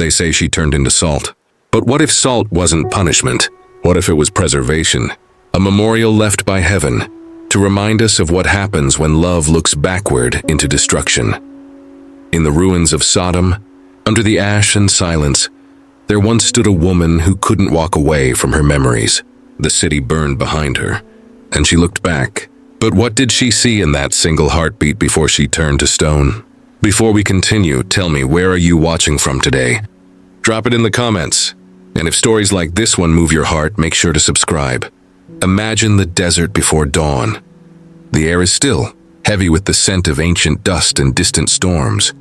They say she turned into salt. But what if salt wasn't punishment? What if it was preservation? A memorial left by heaven to remind us of what happens when love looks backward into destruction. In the ruins of Sodom, under the ash and silence, there once stood a woman who couldn't walk away from her memories. The city burned behind her, and she looked back. But what did she see in that single heartbeat before she turned to stone? Before we continue, tell me, where are you watching from today? Drop it in the comments. And if stories like this one move your heart, make sure to subscribe. Imagine the desert before dawn. The air is still, heavy with the scent of ancient dust and distant storms.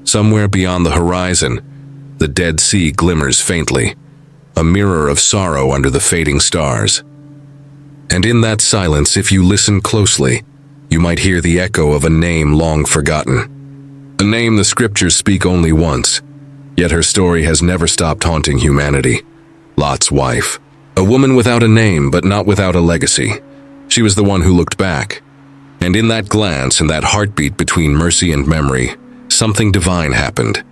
Somewhere beyond the horizon, the Dead Sea glimmers faintly, a mirror of sorrow under the fading stars. And in that silence, if you listen closely, you might hear the echo of a name long forgotten. A name the scriptures speak only once, yet her story has never stopped haunting humanity. Lot's wife. A woman without a name, but not without a legacy. She was the one who looked back. And in that glance and that heartbeat between mercy and memory, something divine happened.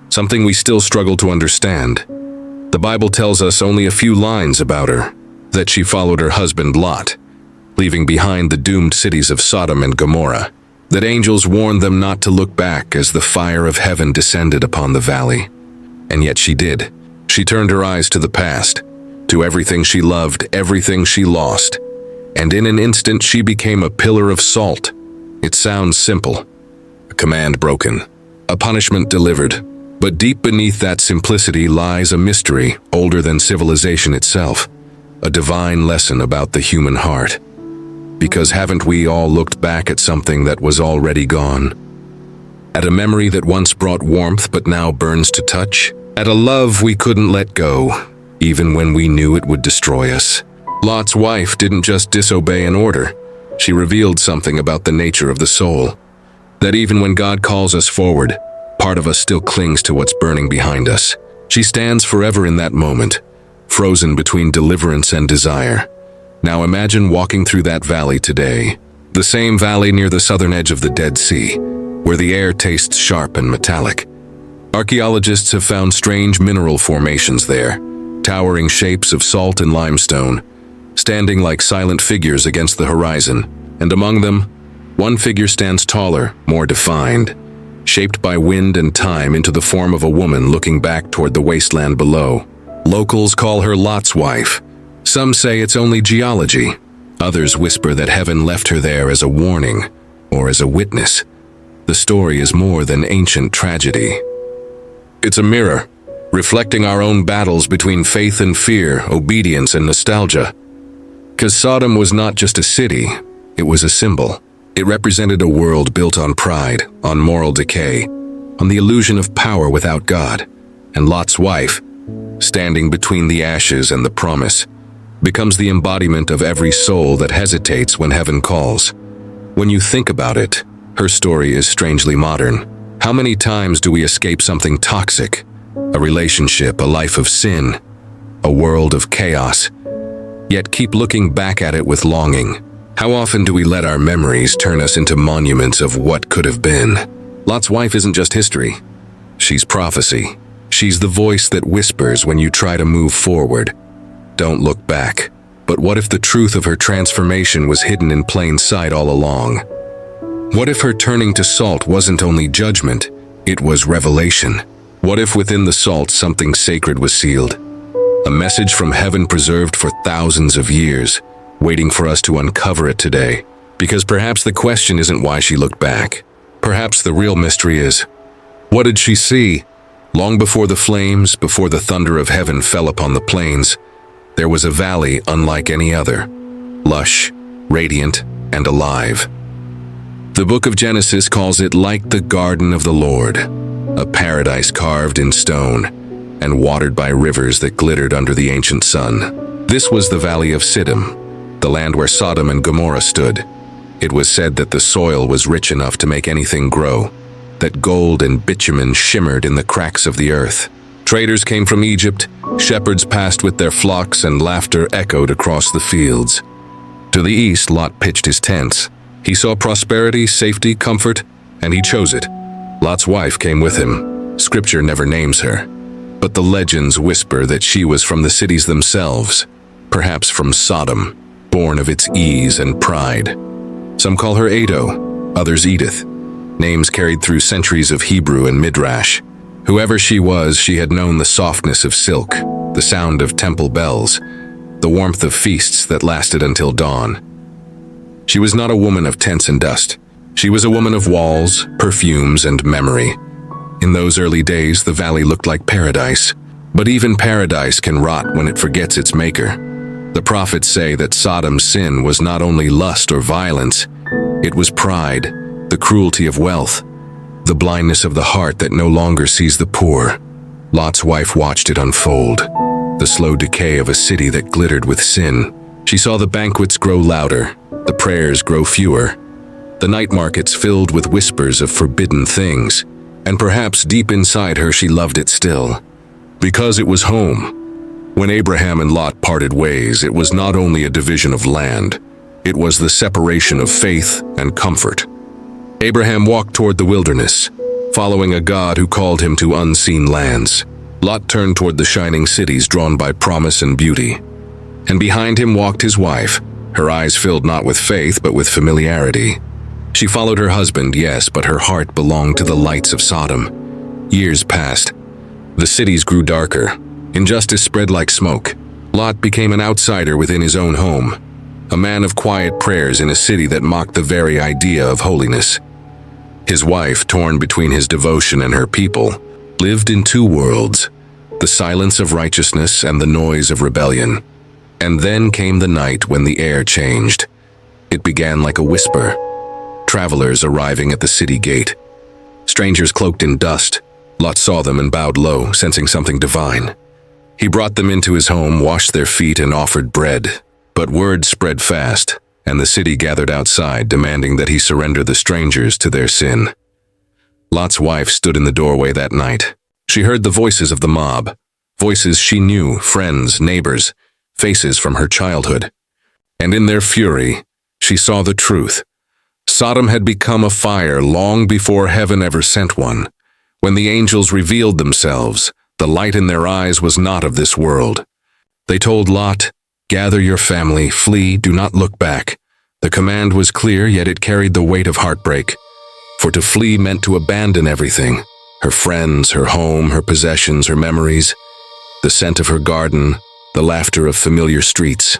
Something we still struggle to understand. The Bible tells us only a few lines about her, that she followed her husband Lot, leaving behind the doomed cities of Sodom and Gomorrah, that angels warned them not to look back as the fire of heaven descended upon the valley. And yet she did. She turned her eyes to the past, to everything she loved, everything she lost, and in an instant she became a pillar of salt. It sounds simple. A command broken, a punishment delivered, but deep beneath that simplicity lies a mystery older than civilization itself, a divine lesson about the human heart. Because haven't we all looked back at something that was already gone? At a memory that once brought warmth but now burns to touch? At a love we couldn't let go, even when we knew it would destroy us? Lot's wife didn't just disobey an order. She revealed something about the nature of the soul. That even when God calls us forward, part of us still clings to what's burning behind us. She stands forever in that moment, frozen between deliverance and desire. Now imagine walking through that valley today, the same valley near the southern edge of the Dead Sea, where the air tastes sharp and metallic. Archaeologists have found strange mineral formations there, towering shapes of salt and limestone, standing like silent figures against the horizon, and among them, one figure stands taller, more defined, shaped by wind and time into the form of a woman looking back toward the wasteland below. Locals call her Lot's wife. Some say it's only geology. Others whisper that heaven left her there as a warning or as a witness. The story is more than ancient tragedy. It's a mirror, reflecting our own battles between faith and fear, obedience and nostalgia. Because Sodom was not just a city, it was a symbol. It represented a world built on pride, on moral decay, on the illusion of power without God. And Lot's wife, standing between the ashes and the promise, becomes the embodiment of every soul that hesitates when heaven calls. When you think about it, her story is strangely modern. How many times do we escape something toxic? A relationship, a life of sin, a world of chaos, yet keep looking back at it with longing. How often do we let our memories turn us into monuments of what could have been? Lot's wife isn't just history. She's prophecy. She's the voice that whispers when you try to move forward. Don't look back. But what if the truth of her transformation was hidden in plain sight all along? What if her turning to salt wasn't only judgment, it was revelation? What if within the salt something sacred was sealed? A message from heaven preserved for thousands of years, waiting for us to uncover it today. Because perhaps the question isn't why she looked back. Perhaps the real mystery is, what did she see? Long before the flames, before the thunder of heaven fell upon the plains, there was a valley unlike any other, lush, radiant, and alive. The book of Genesis calls it like the garden of the Lord, a paradise carved in stone and watered by rivers that glittered under the ancient sun. This was the valley of Sodom, the land where Sodom and Gomorrah stood. It was said that the soil was rich enough to make anything grow, that gold and bitumen shimmered in the cracks of the earth. Traders came from Egypt, shepherds passed with their flocks, and laughter echoed across the fields. To the east, Lot pitched his tents. He saw prosperity, safety, comfort, and he chose it. Lot's wife came with him. Scripture never names her. but the legends whisper that she was from the cities themselves, perhaps from Sodom, born of its ease and pride. Some call her Ado, others Edith, names carried through centuries of Hebrew and Midrash. Whoever she was, she had known the softness of silk, the sound of temple bells, the warmth of feasts that lasted until dawn. She was not a woman of tents and dust. She was a woman of walls, perfumes, and memory. In those early days, the valley looked like paradise, but even paradise can rot when it forgets its maker. The prophets say that Sodom's sin was not only lust or violence, it was pride, the cruelty of wealth, the blindness of the heart that no longer sees the poor. Lot's wife watched it unfold, the slow decay of a city that glittered with sin. She saw the banquets grow louder, the prayers grow fewer, the night markets filled with whispers of forbidden things, and perhaps deep inside her she loved it still, because it was home. When Abraham and Lot parted ways, it was not only a division of land, it was the separation of faith and comfort. Abraham walked toward the wilderness, following a God who called him to unseen lands. Lot turned toward the shining cities drawn by promise and beauty. And behind him walked his wife, her eyes filled not with faith but with familiarity. She followed her husband, yes, but her heart belonged to the lights of Sodom. Years passed. The cities grew darker. Injustice spread like smoke. Lot became an outsider within his own home, a man of quiet prayers in a city that mocked the very idea of holiness. His wife, torn between his devotion and her people, lived in two worlds, the silence of righteousness and the noise of rebellion. And then came the night when the air changed. It began like a whisper. Travelers arriving at the city gate. Strangers cloaked in dust. Lot saw them and bowed low, sensing something divine. He brought them into his home, washed their feet, and offered bread. But word spread fast, and the city gathered outside, demanding that he surrender the strangers to their sin. Lot's wife stood in the doorway that night. She heard the voices of the mob, voices she knew, friends, neighbors, faces from her childhood. And in their fury, she saw the truth. Sodom had become a fire long before heaven ever sent one. When the angels revealed themselves, the light in their eyes was not of this world. They told Lot, "Gather your family, flee, do not look back." The command was clear, yet it carried the weight of heartbreak. For to flee meant to abandon everything, her friends, her home, her possessions, her memories, the scent of her garden, the laughter of familiar streets.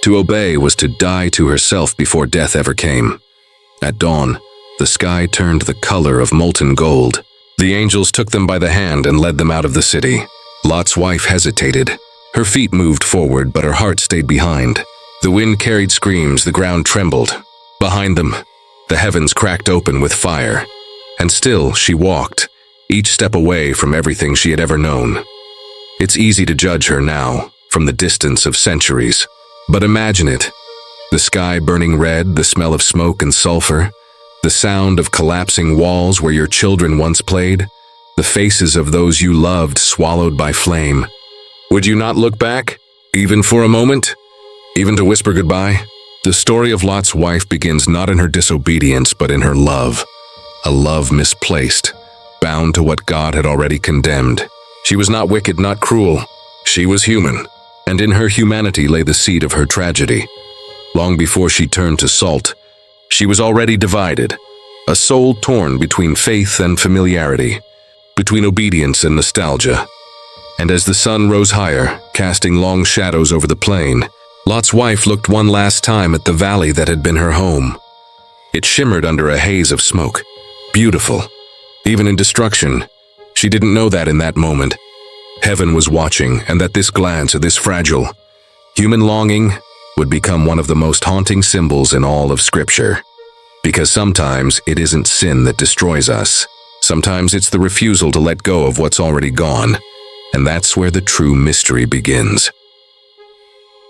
To obey was to die to herself before death ever came. At dawn, the sky turned the color of molten gold. The angels took them by the hand and led them out of the city. Lot's wife hesitated. Her feet moved forward, but her heart stayed behind. The wind carried screams, the ground trembled. Behind them, the heavens cracked open with fire. And still she walked, each step away from everything she had ever known. It's easy to judge her now, from the distance of centuries. But imagine it. The sky burning red, the smell of smoke and sulfur, the sound of collapsing walls where your children once played, the faces of those you loved swallowed by flame. Would you not look back, even for a moment? Even to whisper goodbye? The story of Lot's wife begins not in her disobedience, but in her love. A love misplaced, bound to what God had already condemned. She was not wicked, not cruel. She was human, and in her humanity lay the seed of her tragedy. Long before she turned to salt, she was already divided, a soul torn between faith and familiarity, between obedience and nostalgia. And as the sun rose higher, casting long shadows over the plain, Lot's wife looked one last time at the valley that had been her home. It shimmered under a haze of smoke, beautiful, even in destruction. She didn't know that in that moment. Heaven was watching, and that this glance, this fragile, human longing, would become one of the most haunting symbols in all of Scripture. Because sometimes it isn't sin that destroys us. Sometimes it's the refusal to let go of what's already gone. And that's where the true mystery begins.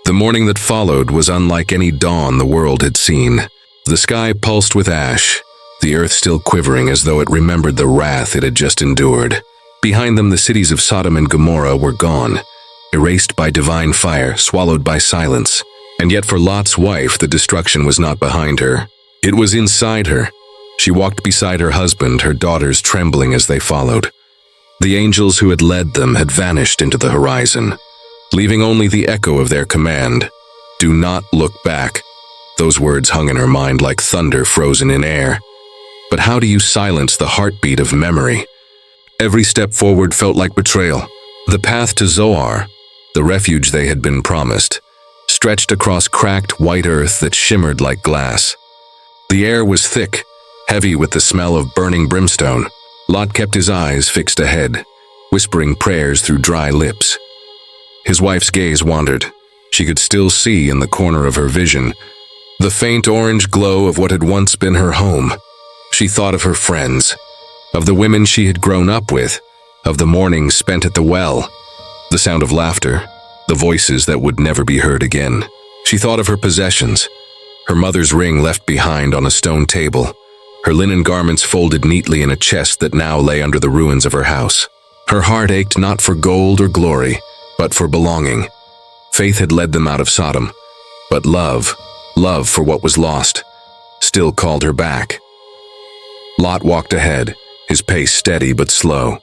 The morning that followed was unlike any dawn the world had seen. The sky pulsed with ash, the earth still quivering as though it remembered the wrath it had just endured. Behind them, the cities of Sodom and Gomorrah were gone, erased by divine fire, swallowed by silence. And yet for Lot's wife, the destruction was not behind her. It was inside her. She walked beside her husband, her daughters trembling as they followed. The angels who had led them had vanished into the horizon, leaving only the echo of their command, "Do not look back." Those words hung in her mind like thunder frozen in air. But how do you silence the heartbeat of memory? Every step forward felt like betrayal. The path to Zoar, the refuge they had been promised, stretched across cracked white earth that shimmered like glass. The air was thick, heavy with the smell of burning brimstone. Lot kept his eyes fixed ahead, whispering prayers through dry lips. His wife's gaze wandered. She could still see in the corner of her vision the faint orange glow of what had once been her home. She thought of her friends, of the women she had grown up with, of the mornings spent at the well, the sound of laughter, the voices that would never be heard again. She thought of her possessions, her mother's ring left behind on a stone table, her linen garments folded neatly in a chest that now lay under the ruins of her house. Her heart ached not for gold or glory, but for belonging. Faith had led them out of Sodom, but love for what was lost, still called her back. Lot walked ahead, his pace steady but slow.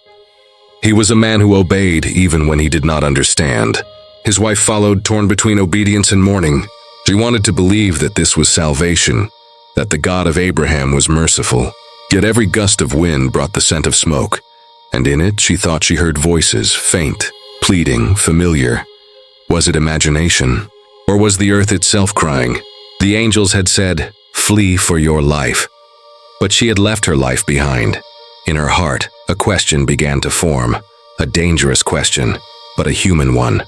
He was a man who obeyed even when he did not understand. His wife followed, torn between obedience and mourning. She wanted to believe that this was salvation, that the God of Abraham was merciful. Yet every gust of wind brought the scent of smoke, and in it she thought she heard voices, faint, pleading, familiar. Was it imagination? Or was the earth itself crying? The angels had said, "Flee for your life." But she had left her life behind. In her heart, a question began to form, a dangerous question, but a human one.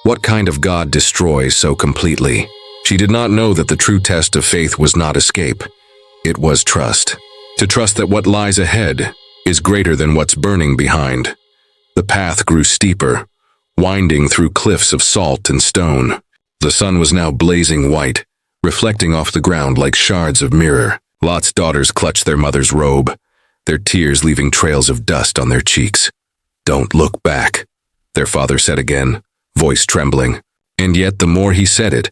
What kind of God destroys so completely? She did not know that the true test of faith was not escape. It was trust. To trust that what lies ahead is greater than what's burning behind. The path grew steeper, winding through cliffs of salt and stone. The sun was now blazing white, reflecting off the ground like shards of mirror. Lot's daughters clutched their mother's robe, their tears leaving trails of dust on their cheeks. "Don't look back," their father said again, voice trembling. And yet the more he said it,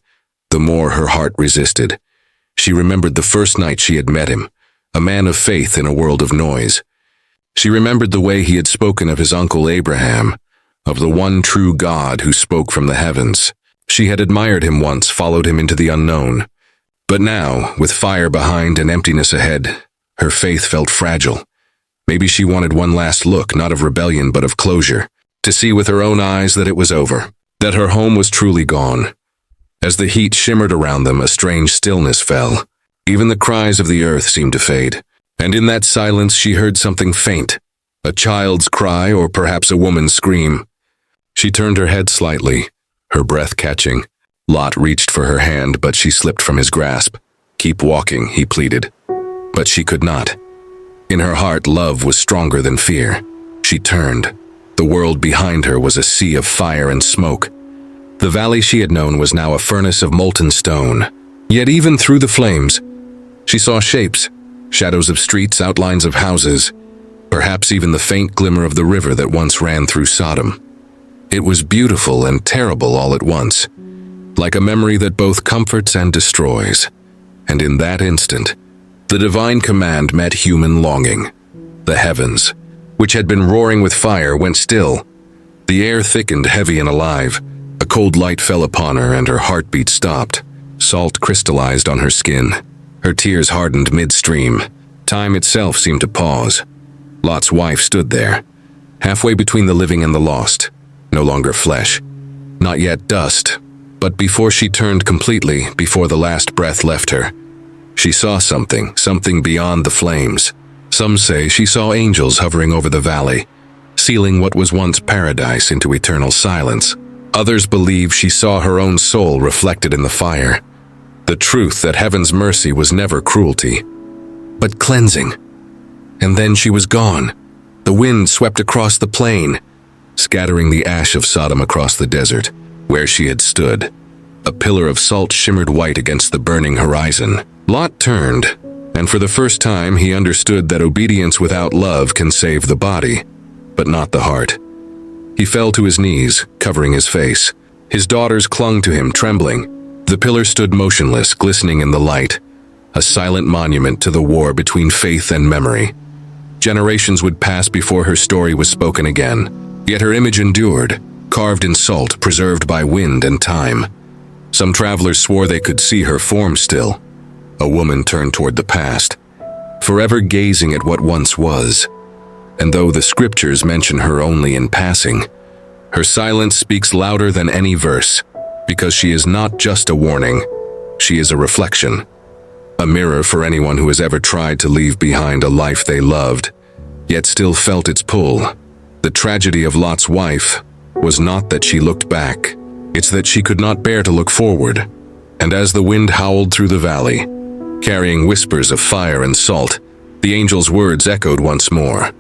the more her heart resisted. She remembered the first night she had met him, a man of faith in a world of noise. She remembered the way he had spoken of his uncle Abraham, of the one true God who spoke from the heavens. She had admired him once, followed him into the unknown. But now, with fire behind and emptiness ahead, her faith felt fragile. Maybe she wanted one last look, not of rebellion but of closure, to see with her own eyes that it was over, that her home was truly gone. As the heat shimmered around them, a strange stillness fell. Even the cries of the earth seemed to fade, and in that silence she heard something faint, a child's cry or perhaps a woman's scream. She turned her head slightly, her breath catching. Lot reached for her hand, but she slipped from his grasp. "Keep walking," he pleaded. But she could not. In her heart, love was stronger than fear. She turned. The world behind her was a sea of fire and smoke. The valley she had known was now a furnace of molten stone. Yet even through the flames, she saw shapes, shadows of streets, outlines of houses, perhaps even the faint glimmer of the river that once ran through Sodom. It was beautiful and terrible all at once, like a memory that both comforts and destroys. And in that instant, the divine command met human longing. The heavens, which had been roaring with fire, went still. The air thickened, heavy and alive. A cold light fell upon her and her heartbeat stopped. Salt crystallized on her skin. Her tears hardened midstream. Time itself seemed to pause. Lot's wife stood there, halfway between the living and the lost. No longer flesh, not yet dust. But before she turned completely, before the last breath left her, she saw something beyond the flames. Some say she saw angels hovering over the valley, sealing what was once paradise into eternal silence. Others believe she saw her own soul reflected in the fire. The truth that heaven's mercy was never cruelty, but cleansing. And then she was gone. The wind swept across the plain, scattering the ash of Sodom across the desert, where she had stood. A pillar of salt shimmered white against the burning horizon. Lot turned, and for the first time he understood that obedience without love can save the body, but not the heart. He fell to his knees, covering his face. His daughters clung to him, trembling. The pillar stood motionless, glistening in the light, a silent monument to the war between faith and memory. Generations would pass before her story was spoken again. Yet her image endured, carved in salt, preserved by wind and time. Some travelers swore they could see her form still. A woman turned toward the past, forever gazing at what once was. And though the scriptures mention her only in passing, her silence speaks louder than any verse, because she is not just a warning, she is a reflection. A mirror for anyone who has ever tried to leave behind a life they loved, yet still felt its pull. The tragedy of Lot's wife was not that she looked back, it's that she could not bear to look forward. And as the wind howled through the valley, carrying whispers of fire and salt, the angel's words echoed once more,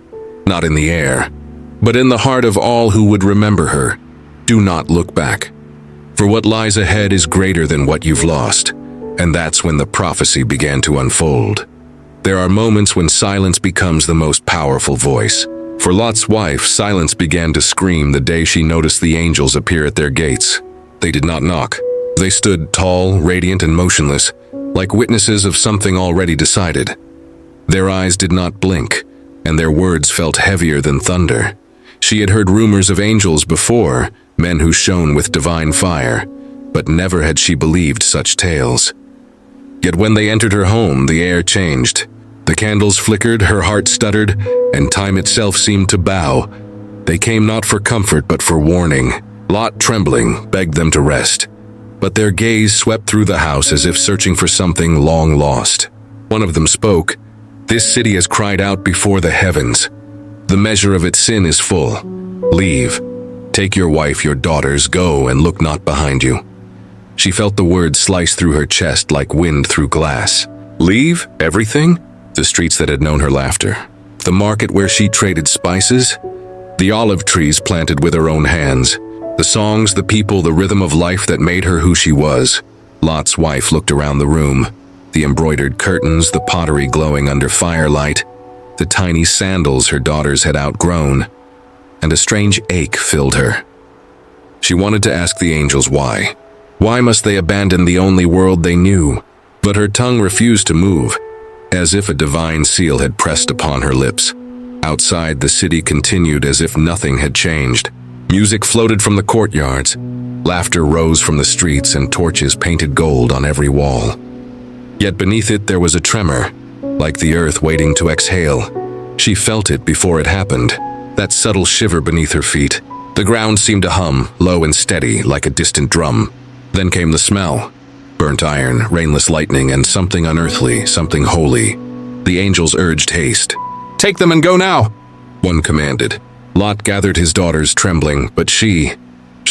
not in the air, but in the heart of all who would remember her. Do not look back, for what lies ahead is greater than what you've lost. And that's when the prophecy began to unfold. There are moments when silence becomes the most powerful voice. For Lot's wife, silence began to scream the day she noticed the angels appear at their gates. They did not knock. They stood tall, radiant, and motionless, like witnesses of something already decided. Their eyes did not blink, and their words felt heavier than thunder. She had heard rumors of angels before, men who shone with divine fire, but never had she believed such tales. Yet when they entered her home, the air changed. The candles flickered, her heart stuttered, and time itself seemed to bow. They came not for comfort, but for warning. Lot, trembling, begged them to rest. But their gaze swept through the house as if searching for something long lost. One of them spoke, "This city has cried out before the heavens. The measure of its sin is full. Leave. Take your wife, your daughters, go, and look not behind you." She felt the words slice through her chest like wind through glass. Leave? Everything? The streets that had known her laughter. The market where she traded spices. The olive trees planted with her own hands. The songs, the people, the rhythm of life that made her who she was. Lot's wife looked around the room. The embroidered curtains, the pottery glowing under firelight, the tiny sandals her daughters had outgrown, and a strange ache filled her. She wanted to ask the angels why. Why must they abandon the only world they knew? But her tongue refused to move, as if a divine seal had pressed upon her lips. Outside, the city continued as if nothing had changed. Music floated from the courtyards. Laughter rose from the streets, and torches painted gold on every wall. Yet beneath it there was a tremor, like the earth waiting to exhale. She felt it before it happened, that subtle shiver beneath her feet. The ground seemed to hum, low and steady, like a distant drum. Then came the smell. Burnt iron, rainless lightning, and something unearthly, something holy. The angels urged haste. "Take them and go now," one commanded. Lot gathered his daughters, trembling, but she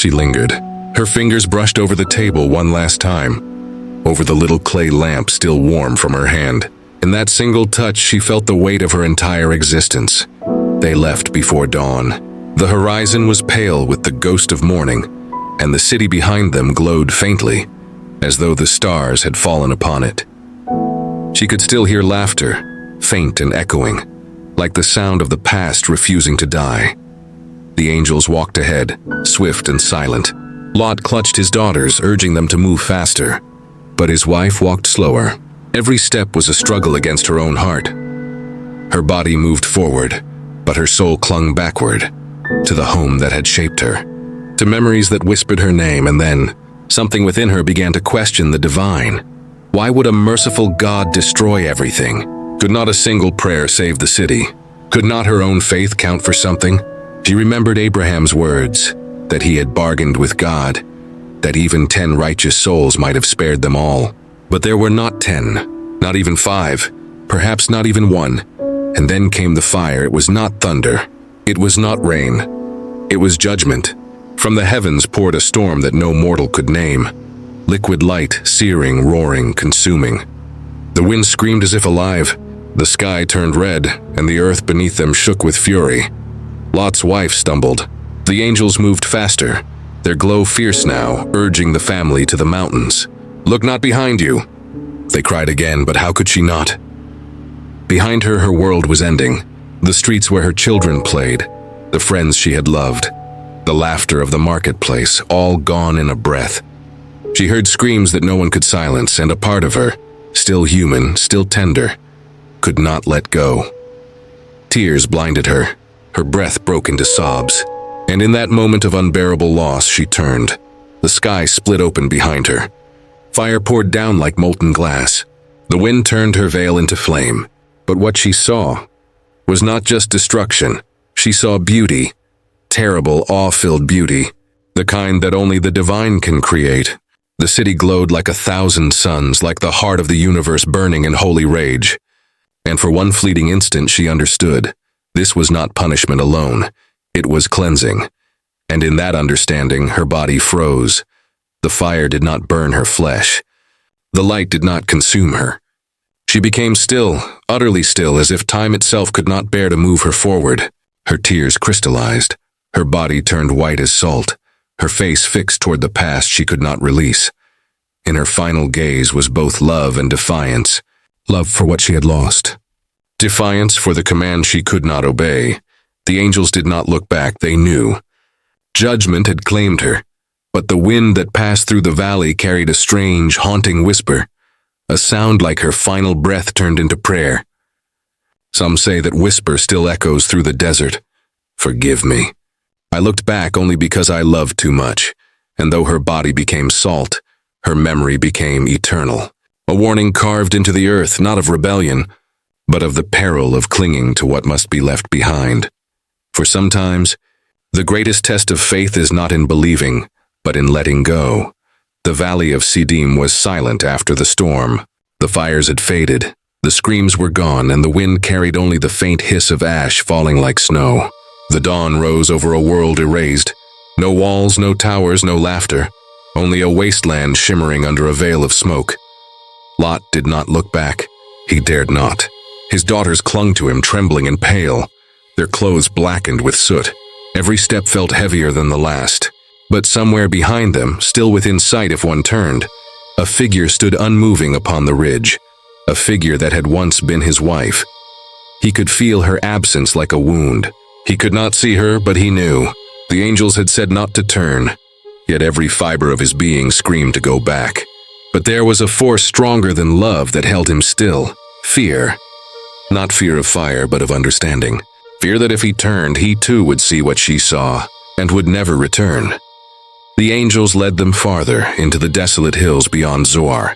lingered. Her fingers brushed over the table one last time, over the little clay lamp still warm from her hand. In that single touch, she felt the weight of her entire existence. They left before dawn. The horizon was pale with the ghost of morning, and the city behind them glowed faintly, as though the stars had fallen upon it. She could still hear laughter, faint and echoing, like the sound of the past refusing to die. The angels walked ahead, swift and silent. Lot clutched his daughters, urging them to move faster. But his wife walked slower. Every step was a struggle against her own heart. Her body moved forward, but her soul clung backward, to the home that had shaped her, to memories that whispered her name, and then something within her began to question the divine. Why would a merciful God destroy everything? Could not a single prayer save the city? Could not her own faith count for something? She remembered Abraham's words, that he had bargained with God, that even 10 righteous souls might have spared them all. But there were not 10, not even 5, perhaps not even 1. And then came the fire. It was not thunder. It was not rain. It was judgment. From the heavens poured a storm that no mortal could name. Liquid light, searing, roaring, consuming. The wind screamed as if alive. The sky turned red, and the earth beneath them shook with fury. Lot's wife stumbled. The angels moved faster, their glow fierce now, urging the family to the mountains. "Look not behind you," they cried again, but how could she not? Behind her, her world was ending. The streets where her children played, the friends she had loved, the laughter of the marketplace, all gone in a breath. She heard screams that no one could silence, and a part of her, still human, still tender, could not let go. Tears blinded her. Her breath broke into sobs. And in that moment of unbearable loss, she turned. The sky split open behind her. Fire poured down like molten glass. The wind turned her veil into flame. But what she saw was not just destruction. She saw beauty. Terrible, awe-filled beauty. The kind that only the divine can create. The city glowed like 1,000 suns, like the heart of the universe burning in holy rage. And for one fleeting instant she understood. This was not punishment alone. It was cleansing. And in that understanding, her body froze. The fire did not burn her flesh. The light did not consume her. She became still, utterly still, as if time itself could not bear to move her forward. Her tears crystallized. Her body turned white as salt. Her face fixed toward the past she could not release. In her final gaze was both love and defiance. Love for what she had lost. Defiance for the command she could not obey. The angels did not look back, they knew. Judgment had claimed her, but the wind that passed through the valley carried a strange, haunting whisper. A sound like her final breath turned into prayer. Some say that whisper still echoes through the desert. Forgive me. I looked back only because I loved too much, and though her body became salt, her memory became eternal. A warning carved into the earth, not of rebellion, but of the peril of clinging to what must be left behind. For sometimes, the greatest test of faith is not in believing, but in letting go. The valley of Sodom was silent after the storm. The fires had faded, the screams were gone, and the wind carried only the faint hiss of ash falling like snow. The dawn rose over a world erased. No walls, no towers, no laughter. Only a wasteland shimmering under a veil of smoke. Lot did not look back. He dared not. His daughters clung to him, trembling and pale, their clothes blackened with soot. Every step felt heavier than the last. But somewhere behind them, still within sight if one turned, a figure stood unmoving upon the ridge, a figure that had once been his wife. He could feel her absence like a wound. He could not see her, but he knew. The angels had said not to turn, yet every fiber of his being screamed to go back. But there was a force stronger than love that held him still. Fear. Not fear of fire, but of understanding. Fear that if he turned, he too would see what she saw, and would never return. The angels led them farther into the desolate hills beyond Zoar,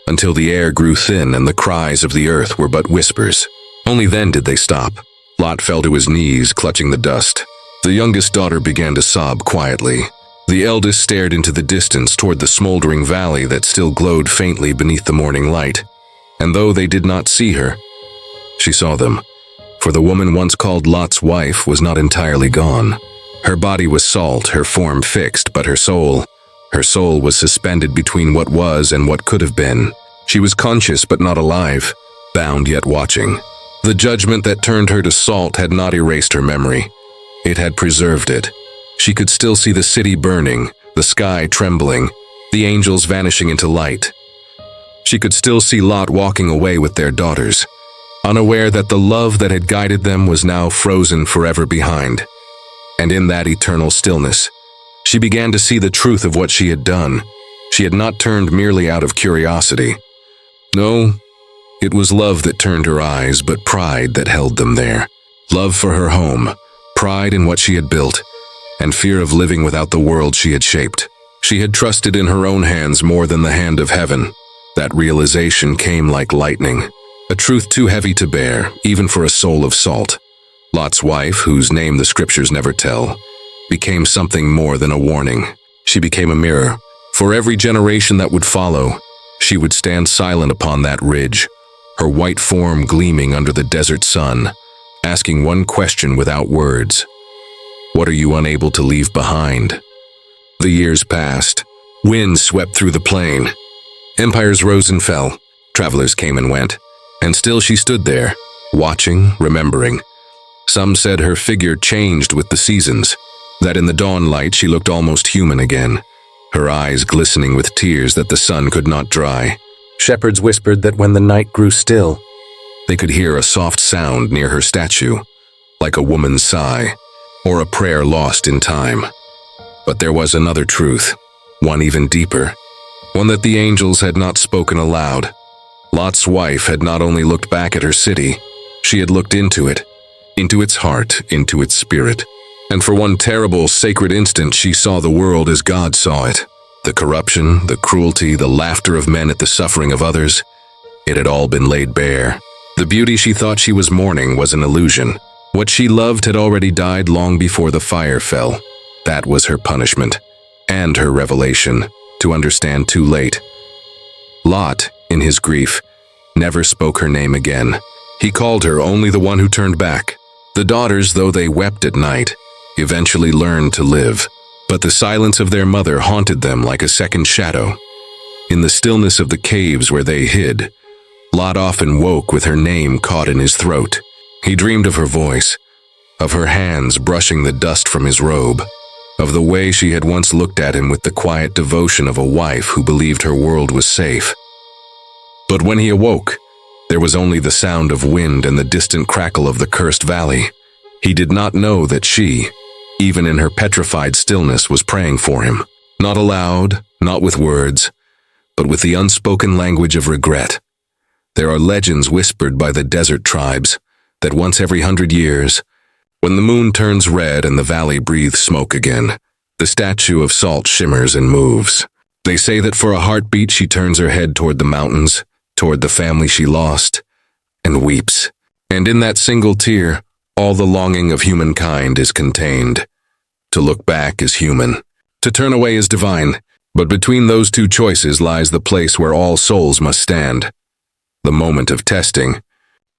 until the air grew thin and the cries of the earth were but whispers. Only then did they stop. Lot fell to his knees, clutching the dust. The youngest daughter began to sob quietly. The eldest stared into the distance toward the smoldering valley that still glowed faintly beneath the morning light. And though they did not see her, she saw them. For the woman once called Lot's wife was not entirely gone. Her body was salt, her form fixed, but her soul was suspended between what was and what could have been. She was conscious but not alive, bound yet watching. The judgment that turned her to salt had not erased her memory. It had preserved it. She could still see the city burning, the sky trembling, the angels vanishing into light. She could still see Lot walking away with their daughters, unaware that the love that had guided them was now frozen forever behind. And in that eternal stillness, she began to see the truth of what she had done. She had not turned merely out of curiosity. No, it was love that turned her eyes, but pride that held them there. Love for her home, pride in what she had built, and fear of living without the world she had shaped. She had trusted in her own hands more than the hand of heaven. That realization came like lightning, a truth too heavy to bear, even for a soul of salt. Lot's wife, whose name the scriptures never tell, became something more than a warning. She became a mirror. For every generation that would follow, she would stand silent upon that ridge, her white form gleaming under the desert sun, asking one question without words. What are you unable to leave behind? The years passed. Winds swept through the plain. Empires rose and fell. Travelers came and went. And still she stood there, watching, remembering. Some said her figure changed with the seasons, that in the dawn light she looked almost human again, her eyes glistening with tears that the sun could not dry. Shepherds whispered that when the night grew still, they could hear a soft sound near her statue, like a woman's sigh, or a prayer lost in time. But there was another truth, one even deeper, one that the angels had not spoken aloud. Lot's wife had not only looked back at her city, she had looked into it into its heart, into its spirit. And for one terrible, sacred instant, she saw the world as God saw it. The corruption, the cruelty, the laughter of men at the suffering of others, it had all been laid bare. The beauty she thought she was mourning was an illusion. What she loved had already died long before the fire fell. That was her punishment, and her revelation, to understand too late. Lot, in his grief, never spoke her name again. He called her only the one who turned back. The daughters, though they wept at night, eventually learned to live, but the silence of their mother haunted them like a second shadow. In the stillness of the caves where they hid, Lot often woke with her name caught in his throat. He dreamed of her voice, of her hands brushing the dust from his robe, of the way she had once looked at him with the quiet devotion of a wife who believed her world was safe. But when he awoke, there was only the sound of wind and the distant crackle of the cursed valley. He did not know that she, even in her petrified stillness, was praying for him. Not aloud, not with words, but with the unspoken language of regret. There are legends whispered by the desert tribes that once every 100 years, when the moon turns red and the valley breathes smoke again, the statue of Salt shimmers and moves. They say that for a heartbeat she turns her head toward the mountains, toward the family she lost, and weeps. And in that single tear, all the longing of humankind is contained. To look back is human. To turn away is divine. But between those two choices lies the place where all souls must stand. The moment of testing,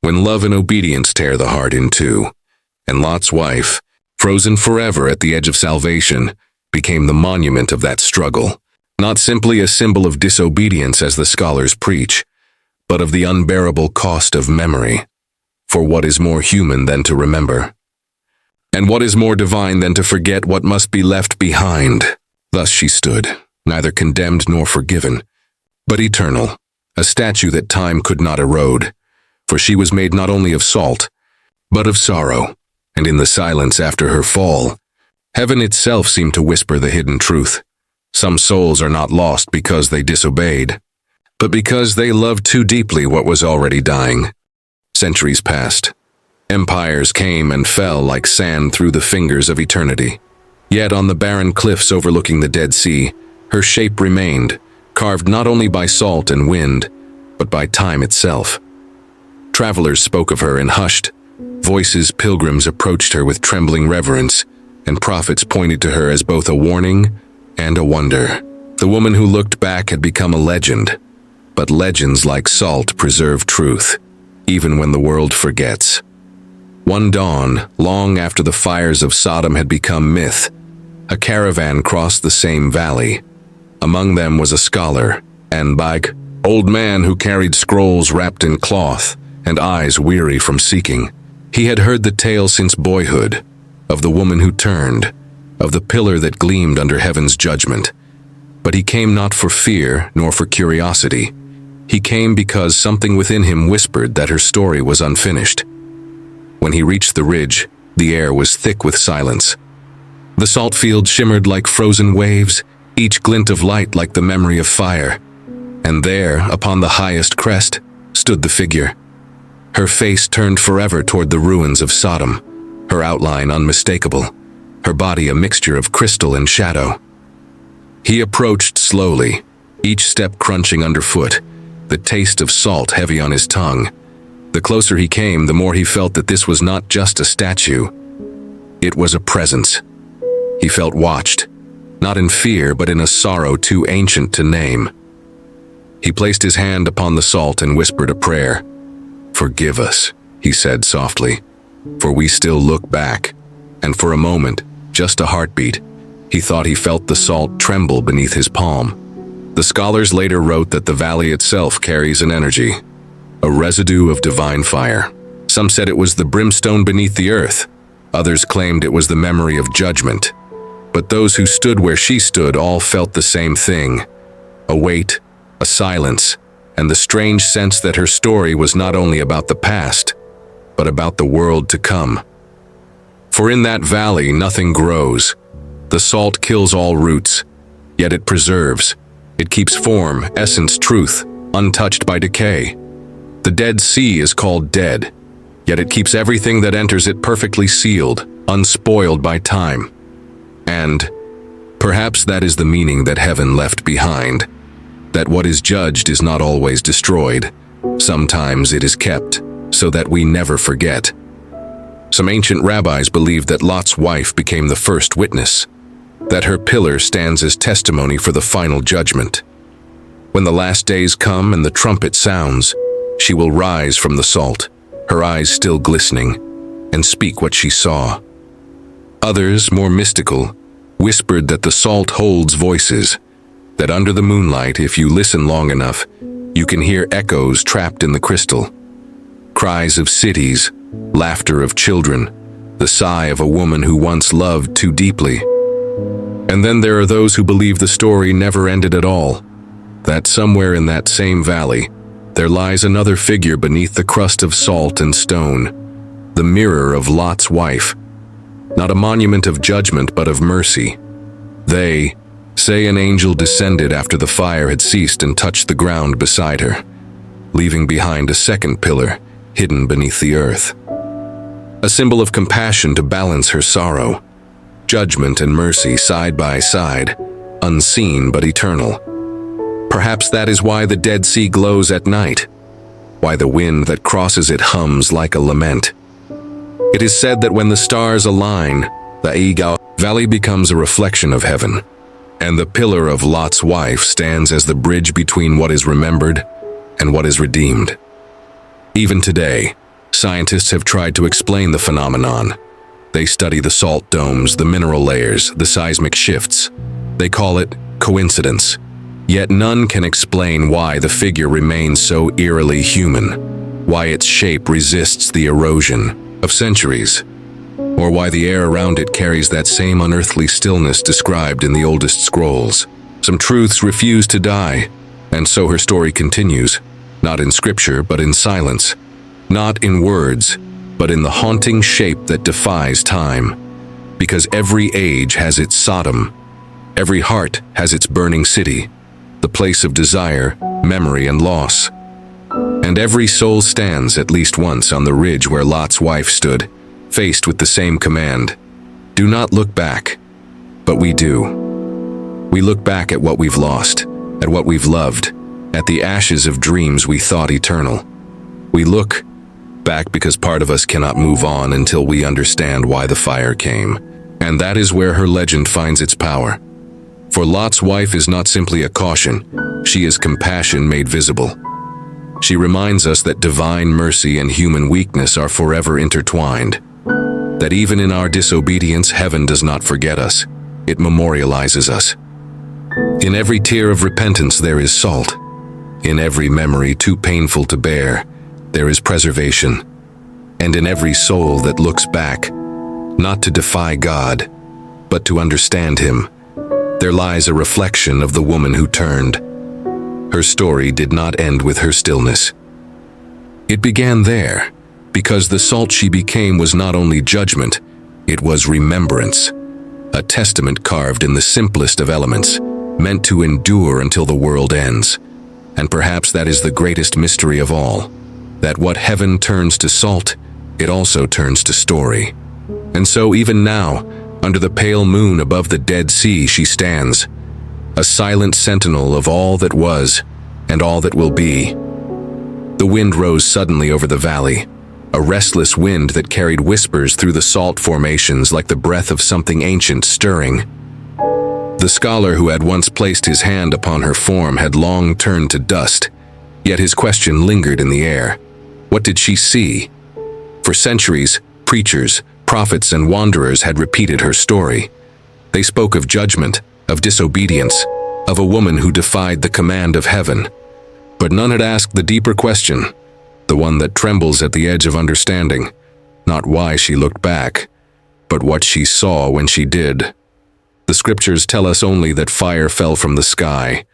when love and obedience tear the heart in two. And Lot's wife, frozen forever at the edge of salvation, became the monument of that struggle. Not simply a symbol of disobedience as the scholars preach, but of the unbearable cost of memory. For what is more human than to remember? And what is more divine than to forget what must be left behind? Thus she stood, neither condemned nor forgiven, but eternal, a statue that time could not erode, for she was made not only of salt, but of sorrow, and in the silence after her fall, heaven itself seemed to whisper the hidden truth. Some souls are not lost because they disobeyed, but because they loved too deeply what was already dying. Centuries passed. Empires came and fell like sand through the fingers of eternity. Yet on the barren cliffs overlooking the Dead Sea, her shape remained, carved not only by salt and wind, but by time itself. Travelers spoke of her in hushed voices. Pilgrims approached her with trembling reverence, and prophets pointed to her as both a warning and a wonder. The woman who looked back had become a legend, but legends like salt preserve truth, even when the world forgets. One dawn, long after the fires of Sodom had become myth, a caravan crossed the same valley. Among them was a scholar, an old man who carried scrolls wrapped in cloth and eyes weary from seeking. He had heard the tale since boyhood, of the woman who turned, of the pillar that gleamed under heaven's judgment. But he came not for fear nor for curiosity. He came because something within him whispered that her story was unfinished. When he reached the ridge, the air was thick with silence. The salt field shimmered like frozen waves, each glint of light like the memory of fire. And there, upon the highest crest, stood the figure. Her face turned forever toward the ruins of Sodom, her outline unmistakable, her body a mixture of crystal and shadow. He approached slowly, each step crunching underfoot, the taste of salt heavy on his tongue. The closer he came, the more he felt that this was not just a statue. It was a presence. He felt watched, not in fear, but in a sorrow too ancient to name. He placed his hand upon the salt and whispered a prayer. "Forgive us," he said softly, "for we still look back." And for a moment, just a heartbeat, he thought he felt the salt tremble beneath his palm. The scholars later wrote that the valley itself carries an energy, a residue of divine fire. Some said it was the brimstone beneath the earth. Others claimed it was the memory of judgment. But those who stood where she stood all felt the same thing, a weight, a silence, and the strange sense that her story was not only about the past, but about the world to come. For in that valley nothing grows. The salt kills all roots, yet it preserves. It keeps form, essence, truth, untouched by decay. The Dead Sea is called dead, yet it keeps everything that enters it perfectly sealed, unspoiled by time. And perhaps that is the meaning that heaven left behind, that what is judged is not always destroyed. Sometimes it is kept, so that we never forget. Some ancient rabbis believed that Lot's wife became the first witness, that her pillar stands as testimony for the final judgment. When the last days come and the trumpet sounds, she will rise from the salt, her eyes still glistening, and speak what she saw. Others, more mystical, whispered that the salt holds voices, that under the moonlight, if you listen long enough, you can hear echoes trapped in the crystal. Cries of cities, laughter of children, the sigh of a woman who once loved too deeply. And then there are those who believe the story never ended at all, that somewhere in that same valley, there lies another figure beneath the crust of salt and stone, the mirror of Lot's wife, not a monument of judgment but of mercy. They say an angel descended after the fire had ceased and touched the ground beside her, leaving behind a second pillar hidden beneath the earth. A symbol of compassion to balance her sorrow, judgment and mercy side by side, unseen but eternal. Perhaps that is why the Dead Sea glows at night, why the wind that crosses it hums like a lament. It is said that when the stars align, the Egau Valley becomes a reflection of heaven, and the pillar of Lot's wife stands as the bridge between what is remembered and what is redeemed. Even today, scientists have tried to explain the phenomenon. They study the salt domes, the mineral layers, the seismic shifts. They call it coincidence. Yet none can explain why the figure remains so eerily human, why its shape resists the erosion of centuries, or why the air around it carries that same unearthly stillness described in the oldest scrolls. Some truths refuse to die, and so her story continues, not in scripture but in silence, not in words, but in the haunting shape that defies time. Because every age has its Sodom, every heart has its burning city, the place of desire, memory, and loss. And every soul stands at least once on the ridge where Lot's wife stood, faced with the same command. Do not look back. But we do. We look back at what we've lost, at what we've loved, at the ashes of dreams we thought eternal. We look back because part of us cannot move on until we understand why the fire came. And that is where her legend finds its power. For Lot's wife is not simply a caution, she is compassion made visible. She reminds us that divine mercy and human weakness are forever intertwined, that even in our disobedience, heaven does not forget us, it memorializes us. In every tear of repentance there is salt. In every memory too painful to bear, there is preservation. And in every soul that looks back, not to defy God, but to understand Him, there lies a reflection of the woman who turned. Her story did not end with her stillness. It began there, because the salt she became was not only judgment, it was remembrance, a testament carved in the simplest of elements, meant to endure until the world ends. And perhaps that is the greatest mystery of all, that what heaven turns to salt, it also turns to story. And so even now, under the pale moon above the Dead Sea she stands, a silent sentinel of all that was and all that will be. The wind rose suddenly over the valley, a restless wind that carried whispers through the salt formations like the breath of something ancient stirring. The scholar who had once placed his hand upon her form had long turned to dust, yet his question lingered in the air. What did she see? For centuries, preachers, prophets, and wanderers had repeated her story. They spoke of judgment, of disobedience, of a woman who defied the command of heaven. But none had asked the deeper question, the one that trembles at the edge of understanding, not why she looked back, but what she saw when she did. The scriptures tell us only that fire fell from the sky,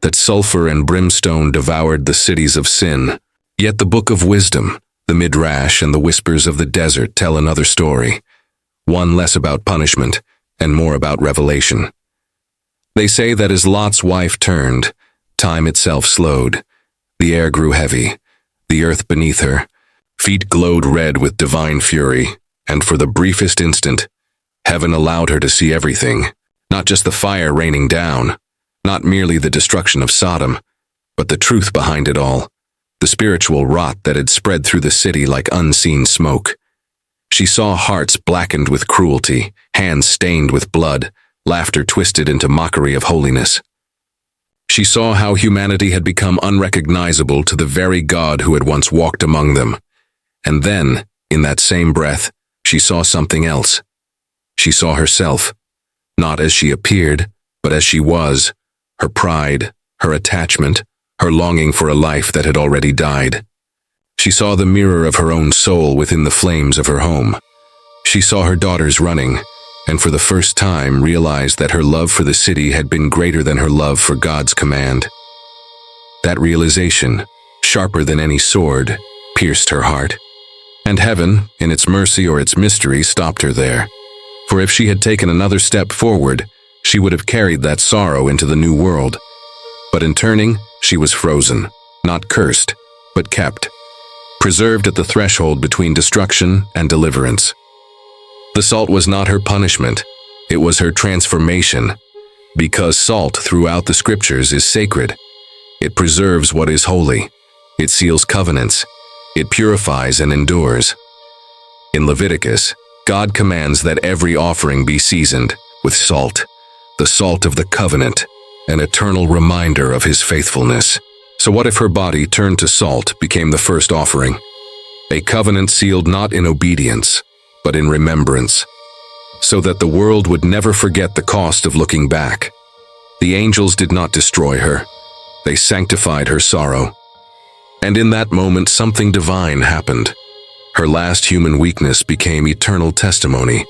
that sulfur and brimstone devoured the cities of sin. Yet the book of wisdom, the Midrash, and the whispers of the desert tell another story, one less about punishment and more about revelation. They say that as Lot's wife turned, time itself slowed. The air grew heavy, the earth beneath her, Feet glowed red with divine fury, and for the briefest instant, heaven allowed her to see everything, not just the fire raining down, not merely the destruction of Sodom, but the truth behind it all, the spiritual rot that had spread through the city like unseen smoke. She saw hearts blackened with cruelty, hands stained with blood, laughter twisted into mockery of holiness. She saw how humanity had become unrecognizable to the very God who had once walked among them. And then, in that same breath, she saw something else. She saw herself, not as she appeared, but as she was, her pride, her attachment, her longing for a life that had already died. She saw the mirror of her own soul within the flames of her home. She saw her daughters running, and for the first time realized that her love for the city had been greater than her love for God's command. That realization, sharper than any sword, pierced her heart. And heaven, in its mercy or its mystery, stopped her there. For if she had taken another step forward, she would have carried that sorrow into the new world. But in turning, she was frozen, not cursed, but kept, preserved at the threshold between destruction and deliverance. The salt was not her punishment, it was her transformation. Because salt throughout the scriptures is sacred. It preserves what is holy. It seals covenants. It purifies and endures. In Leviticus, God commands that every offering be seasoned with salt, the salt of the covenant, an eternal reminder of his faithfulness. So what if her body turned to salt became the first offering? A covenant sealed not in obedience, but in remembrance, so that the world would never forget the cost of looking back. The angels did not destroy her. They sanctified her sorrow. And in that moment, something divine happened. Her last human weakness became eternal testimony.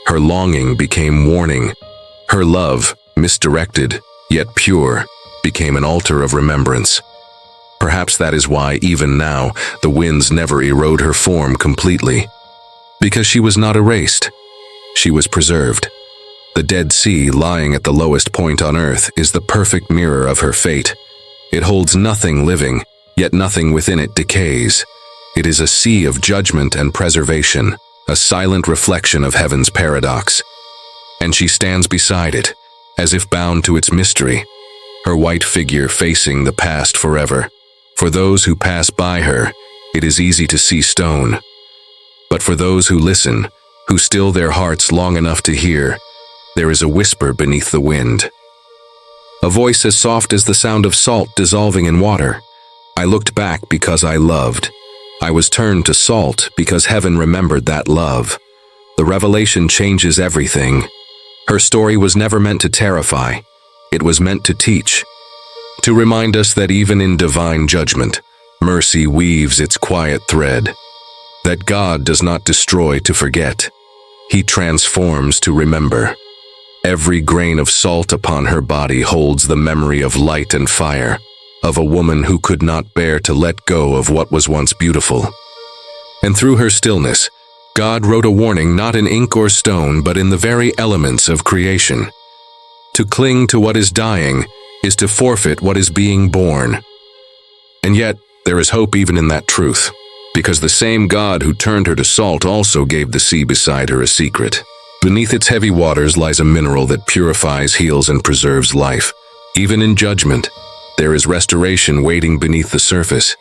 Her longing became warning. Her love, misdirected, yet pure, became an altar of remembrance. Perhaps that is why, even now, the winds never erode her form completely. Because she was not erased. She was preserved. The Dead Sea, lying at the lowest point on earth, is the perfect mirror of her fate. It holds nothing living, yet nothing within it decays. It is a sea of judgment and preservation, a silent reflection of heaven's paradox. And she stands beside it, as if bound to its mystery, her white figure facing the past forever. For those who pass by her, it is easy to see stone. But for those who listen, who still their hearts long enough to hear, there is a whisper beneath the wind. A voice as soft as the sound of salt dissolving in water. I looked back because I loved. I was turned to salt because heaven remembered that love. The revelation changes everything. Her story was never meant to terrify. It was meant to teach. To remind us that even in divine judgment, mercy weaves its quiet thread. That God does not destroy to forget. He transforms to remember. Every grain of salt upon her body holds the memory of light and fire, of a woman who could not bear to let go of what was once beautiful. And through her stillness, God wrote a warning not in ink or stone, but in the very elements of creation. To cling to what is dying is to forfeit what is being born. And yet, there is hope even in that truth, because the same God who turned her to salt also gave the sea beside her a secret. Beneath its heavy waters lies a mineral that purifies, heals, and preserves life. Even in judgment, there is restoration waiting beneath the surface.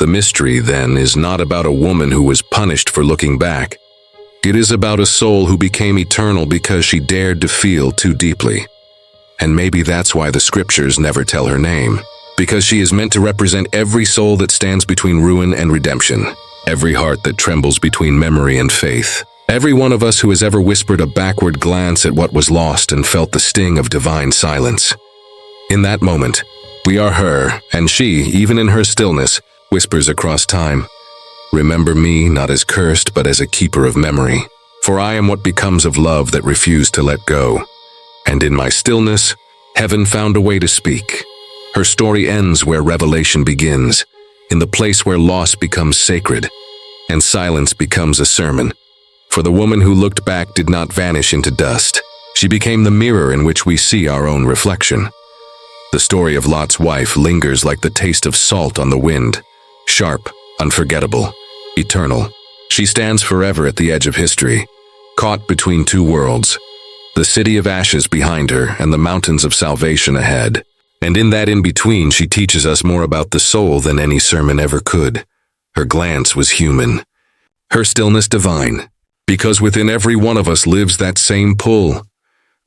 The mystery, then, is not about a woman who was punished for looking back. It is about a soul who became eternal because she dared to feel too deeply. And maybe that's why the scriptures never tell her name. Because she is meant to represent every soul that stands between ruin and redemption. Every heart that trembles between memory and faith. Every one of us who has ever whispered a backward glance at what was lost and felt the sting of divine silence. In that moment, we are her, and she, even in her stillness, whispers across time, "Remember me not as cursed, but as a keeper of memory. For I am what becomes of love that refused to let go. And in my stillness, heaven found a way to speak." Her story ends where revelation begins, in the place where loss becomes sacred, and silence becomes a sermon. For the woman who looked back did not vanish into dust. She became the mirror in which we see our own reflection. The story of Lot's wife lingers like the taste of salt on the wind, sharp, unforgettable. eternal. She stands forever at the edge of history, caught between two worlds, the city of ashes behind her and the mountains of salvation ahead. And in that in-between, she teaches us more about the soul than any sermon ever could. Her glance was human, her stillness divine, because within every one of us lives that same pull,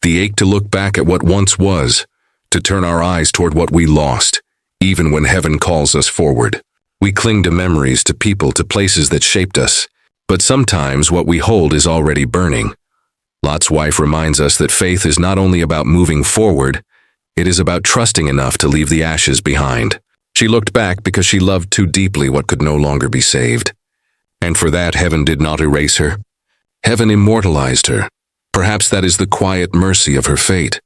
the ache to look back at what once was, to turn our eyes toward what we lost, even when heaven calls us forward. We cling to memories, to people, to places that shaped us, but sometimes what we hold is already burning. Lot's wife reminds us that faith is not only about moving forward, it is about trusting enough to leave the ashes behind. She looked back because she loved too deeply what could no longer be saved. And for that, heaven did not erase her. Heaven immortalized her. Perhaps that is the quiet mercy of her fate,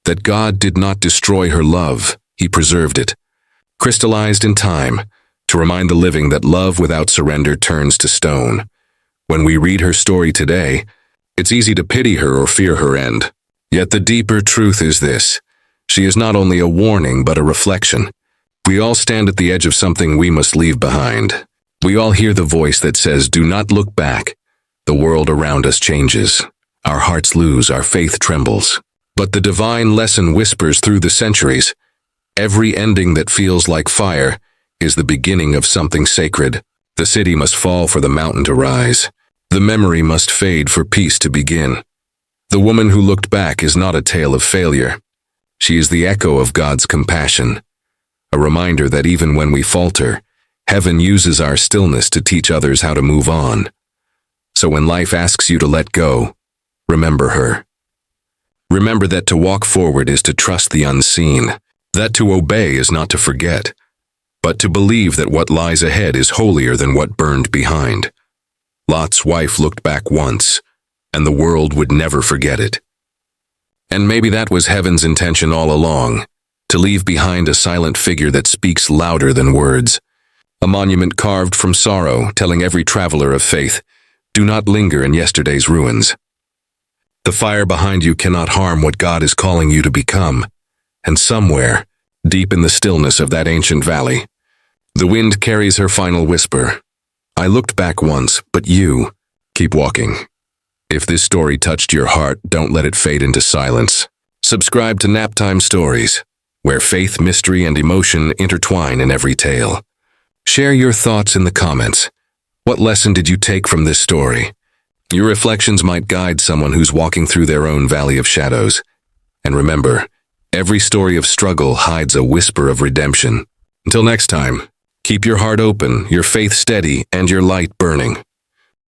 that God did not destroy her love, He preserved it, crystallized in time, to remind the living that love without surrender turns to stone. When we read her story today, it's easy to pity her or fear her end. Yet the deeper truth is this: she is not only a warning but a reflection. We all stand at the edge of something we must leave behind. We all hear the voice that says, "Do not look back." The world around us changes. Our hearts lose, our faith trembles. But the divine lesson whispers through the centuries. Every ending that feels like fire is the beginning of something sacred. The city must fall for the mountain to rise. The memory must fade for peace to begin. The woman who looked back is not a tale of failure. She is the echo of God's compassion, a reminder that even when we falter, heaven uses our stillness to teach others how to move on. So when life asks you to let go, remember her. Remember that to walk forward is to trust the unseen, that to obey is not to forget, but to believe that what lies ahead is holier than what burned behind. Lot's wife looked back once, and the world would never forget it. And maybe that was heaven's intention all along, to leave behind a silent figure that speaks louder than words, a monument carved from sorrow, telling every traveler of faith, do not linger in yesterday's ruins. The fire behind you cannot harm what God is calling you to become, and somewhere, deep in the stillness of that ancient valley, the wind carries her final whisper. I looked back once, but you, keep walking. If this story touched your heart, don't let it fade into silence. Subscribe to Naptime Stories, where faith, mystery, and emotion intertwine in every tale. Share your thoughts in the comments. What lesson did you take from this story? Your reflections might guide someone who's walking through their own valley of shadows. And remember, every story of struggle hides a whisper of redemption. Until next time, keep your heart open, your faith steady, and your light burning.